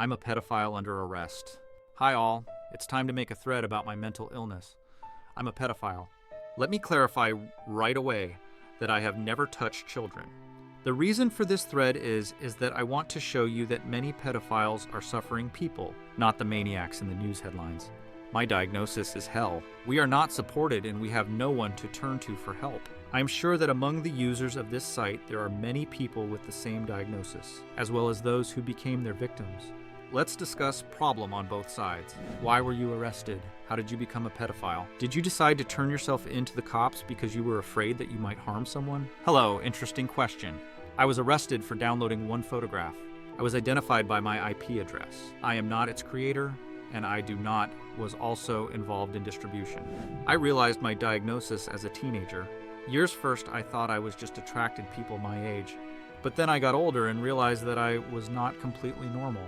I'm a pedophile under arrest. Hi all, it's time to make a thread about my mental illness. I'm a pedophile. Let me clarify right away that I have never touched children. The reason for this thread is that I want to show you that many pedophiles are suffering people, not the maniacs in the news headlines. My diagnosis is hell. We are not supported and we have no one to turn to for help. I am sure that among the users of this site there are many people with the same diagnosis, as well as those who became their victims. Let's discuss problem on both sides. Why were you arrested? How did you become a pedophile? Did you decide to turn yourself in to the cops because you were afraid that you might harm someone? Hello, interesting question. I was arrested for downloading one photograph. I was identified by my IP address. I am not its creator, and I was also involved in distribution. I realized my diagnosis as a teenager. Years first, I thought I was just attracted people my age. But then I got older and realized that I was not completely normal.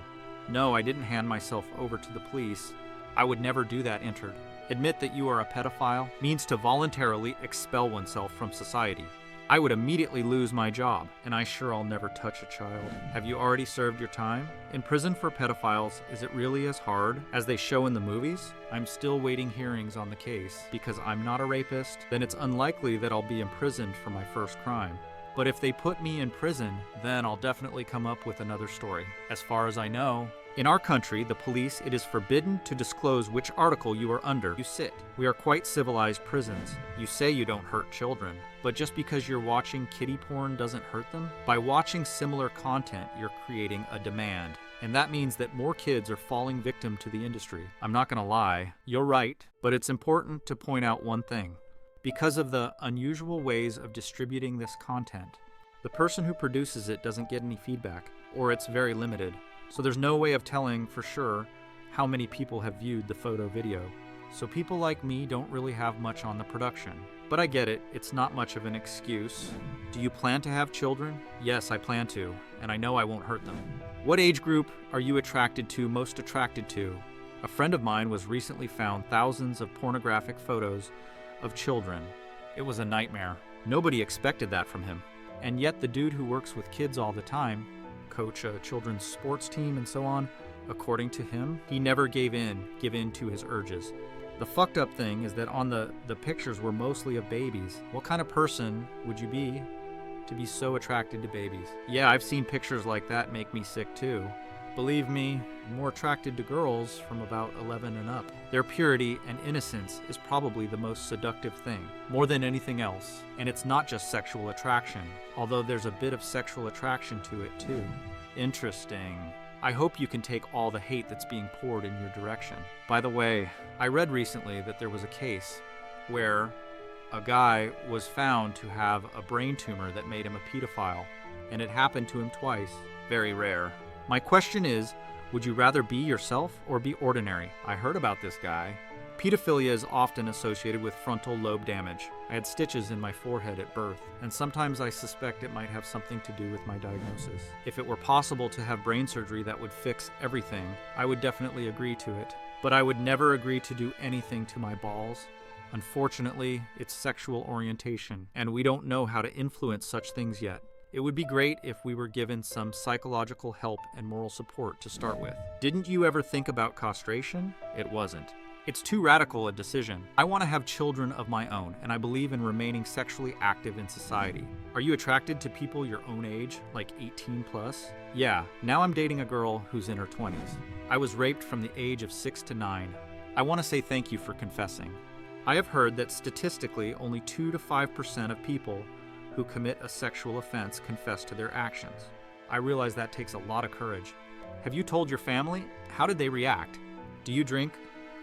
No, I didn't hand myself over to the police. I would never do that entered. Admit that you are a pedophile means to voluntarily expel oneself from society. I would immediately lose my job, and I sure I'll never touch a child. Have you already served your time? In prison for pedophiles, is it really as hard as they show in the movies? I'm still waiting hearings on the case. Because I'm not a rapist, then it's unlikely that I'll be imprisoned for my first crime. But if they put me in prison, then I'll definitely come up with another story. As far as I know, in our country, the police, it is forbidden to disclose which article you are under. You sit. We are quite civilized prisons. You say you don't hurt children, but just because you're watching kiddie porn doesn't hurt them? By watching similar content, you're creating a demand. And that means that more kids are falling victim to the industry. I'm not gonna lie, you're right, but it's important to point out one thing. Because of the unusual ways of distributing this content, the person who produces it doesn't get any feedback, or it's very limited. So there's no way of telling for sure how many people have viewed the photo video. So people like me don't really have much on the production. But I get it, it's not much of an excuse. Do you plan to have children? Yes, I plan to, and I know I won't hurt them. What age group are you most attracted to? A friend of mine was recently found thousands of pornographic photos of children. It was a nightmare. Nobody expected that from him. And yet the dude who works with kids all the time, coach a children's sports team and so on, according to him, he never give in to his urges. The fucked up thing is that on the pictures were mostly of babies. What kind of person would you be to be so attracted to babies? Yeah, I've seen pictures like that make me sick too. Believe me, I'm more attracted to girls from about 11 and up. Their purity and innocence is probably the most seductive thing, more than anything else. And it's not just sexual attraction, although there's a bit of sexual attraction to it too. Interesting. I hope you can take all the hate that's being poured in your direction. By the way, I read recently that there was a case where a guy was found to have a brain tumor that made him a pedophile, and it happened to him twice. Very rare. My question is, would you rather be yourself or be ordinary? I heard about this guy. Pedophilia is often associated with frontal lobe damage. I had stitches in my forehead at birth, and sometimes I suspect it might have something to do with my diagnosis. If it were possible to have brain surgery that would fix everything, I would definitely agree to it. But I would never agree to do anything to my balls. Unfortunately, it's sexual orientation, and we don't know how to influence such things yet. It would be great if we were given some psychological help and moral support to start with. Didn't you ever think about castration? It wasn't. It's too radical a decision. I want to have children of my own, and I believe in remaining sexually active in society. Are you attracted to people your own age, like 18 plus? Yeah, now I'm dating a girl who's in her 20s. I was raped from the age of 6 to 9. I want to say thank you for confessing. I have heard that statistically only 2 to 5% of people who commit a sexual offense confess to their actions. I realize that takes a lot of courage. Have you told your family? How did they react? Do you drink,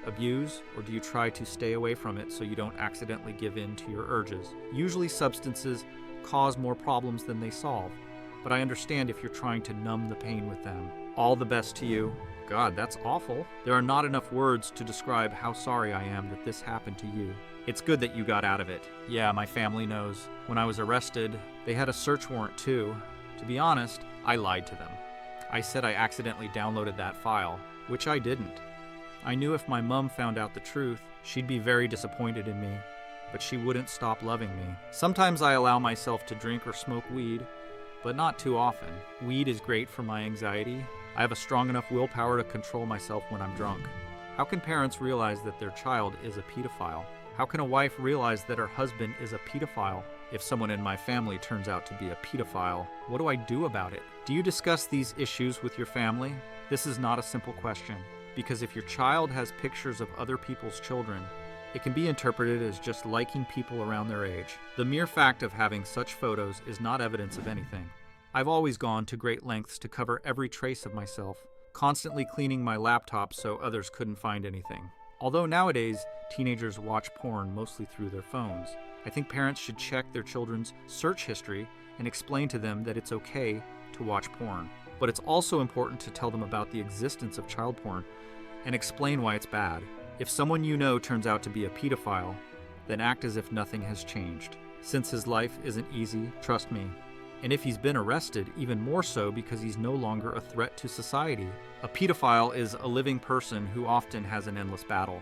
abuse, or do you try to stay away from it so you don't accidentally give in to your urges? Usually substances cause more problems than they solve, but I understand if you're trying to numb the pain with them. All the best to you. God, that's awful. There are not enough words to describe how sorry I am that this happened to you. It's good that you got out of it. Yeah, my family knows. When I was arrested, they had a search warrant too. To be honest, I lied to them. I said I accidentally downloaded that file, which I didn't. I knew if my mom found out the truth, she'd be very disappointed in me, but she wouldn't stop loving me. Sometimes I allow myself to drink or smoke weed, but not too often. Weed is great for my anxiety, I have a strong enough willpower to control myself when I'm drunk. How can parents realize that their child is a pedophile? How can a wife realize that her husband is a pedophile? If someone in my family turns out to be a pedophile, what do I do about it? Do you discuss these issues with your family? This is not a simple question, because if your child has pictures of other people's children, it can be interpreted as just liking people around their age. The mere fact of having such photos is not evidence of anything. I've always gone to great lengths to cover every trace of myself, constantly cleaning my laptop so others couldn't find anything. Although nowadays, teenagers watch porn mostly through their phones, I think parents should check their children's search history and explain to them that it's okay to watch porn. But it's also important to tell them about the existence of child porn and explain why it's bad. If someone you know turns out to be a pedophile, then act as if nothing has changed. Since his life isn't easy, trust me. And if he's been arrested, even more so because he's no longer a threat to society. A pedophile is a living person who often has an endless battle,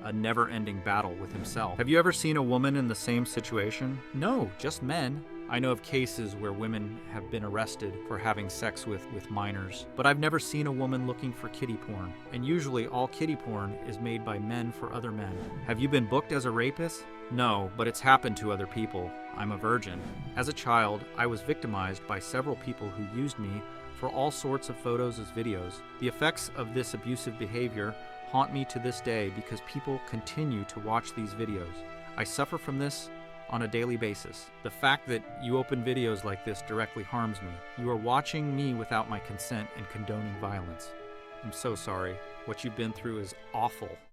a never-ending battle with himself. Have you ever seen a woman in the same situation? No, just men. I know of cases where women have been arrested for having sex with minors, but I've never seen a woman looking for kiddie porn. And usually all kiddie porn is made by men for other men. Have you been booked as a rapist? No, but it's happened to other people. I'm a virgin. As a child, I was victimized by several people who used me for all sorts of photos as videos. The effects of this abusive behavior haunt me to this day because people continue to watch these videos. I suffer from this on a daily basis. The fact that you open videos like this directly harms me. You are watching me without my consent and condoning violence. I'm so sorry. What you've been through is awful.